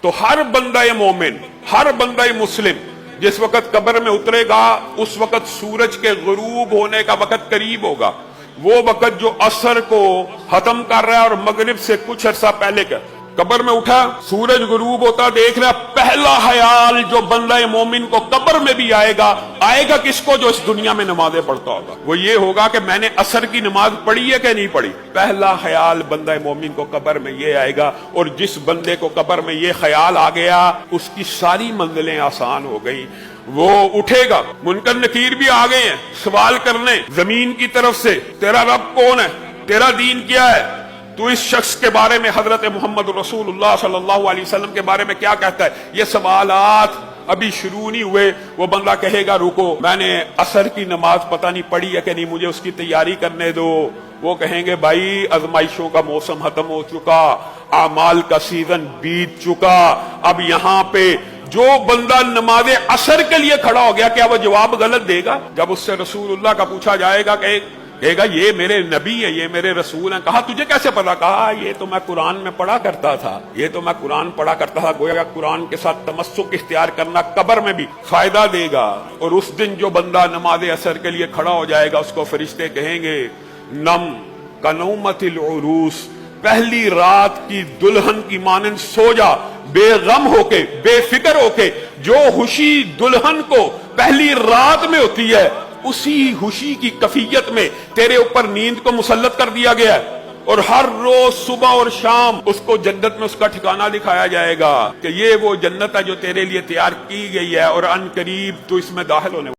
تو ہر بندہ مومن، ہر بندہ مسلم جس وقت قبر میں اترے گا اس وقت سورج کے غروب ہونے کا وقت قریب ہوگا، وہ وقت جو عصر کو ختم کر رہا ہے اور مغرب سے کچھ عرصہ پہلے کا۔ قبر میں اٹھا، سورج غروب ہوتا دیکھ رہا، پہلا خیال جو بندہ مومن کو قبر میں بھی آئے گا کس کو؟ جو اس دنیا میں نمازیں پڑھتا ہوگا، وہ یہ ہوگا کہ میں نے عصر کی نماز پڑھی ہے کہ نہیں پڑھی۔ پہلا خیال بندہ مومن کو قبر میں یہ آئے گا، اور جس بندے کو قبر میں یہ خیال آ گیا اس کی ساری منزلیں آسان ہو گئی۔ وہ اٹھے گا، منکر نکیر بھی آ گئے ہیں سوال کرنے زمین کی طرف سے، تیرا رب کون ہے، تیرا دین کیا ہے، تو اس شخص کے بارے میں حضرت محمد رسول اللہ صلی اللہ علیہ وسلم کے بارے میں کیا کہتا ہے؟ یہ سوالات ابھی شروع نہیں ہوئے، وہ بندہ کہے گا رکو، میں نے عصر کی نماز پتہ نہیں پڑھی ہے کہ نہیں، مجھے اس کی تیاری کرنے دو۔ وہ کہیں گے بھائی آزمائشوں کا موسم ختم ہو چکا، اعمال کا سیزن بیت چکا، اب یہاں پہ جو بندہ نماز عصر کے لیے کھڑا ہو گیا کیا وہ جواب غلط دے گا؟ جب اس سے رسول اللہ کا پوچھا جائے گا کہے گا یہ میرے نبی ہے، یہ میرے رسول ہیں۔ کہا تجھے کیسے پتا؟ کہا یہ تو میں قرآن میں پڑھا کرتا تھا، یہ تو میں قرآن پڑھا کرتا تھا۔ گویا قرآن کے ساتھ تمسک اختیار کرنا قبر میں بھی فائدہ دے گا۔ اور اس دن جو بندہ نماز عصر کے لیے کھڑا ہو جائے گا اس کو فرشتے کہیں گے نم کنومت العروس، پہلی رات کی دلہن کی مانند سو جا، بے غم ہو کے، بے فکر ہو کے۔ جو خوشی دلہن کو پہلی رات میں ہوتی ہے اسی خوشی کی کیفیت میں تیرے اوپر نیند کو مسلط کر دیا گیا ہے، اور ہر روز صبح اور شام اس کو جنت میں اس کا ٹھکانہ دکھایا جائے گا کہ یہ وہ جنت ہے جو تیرے لیے تیار کی گئی ہے، اور ان قریب تو اس میں داخل ہونے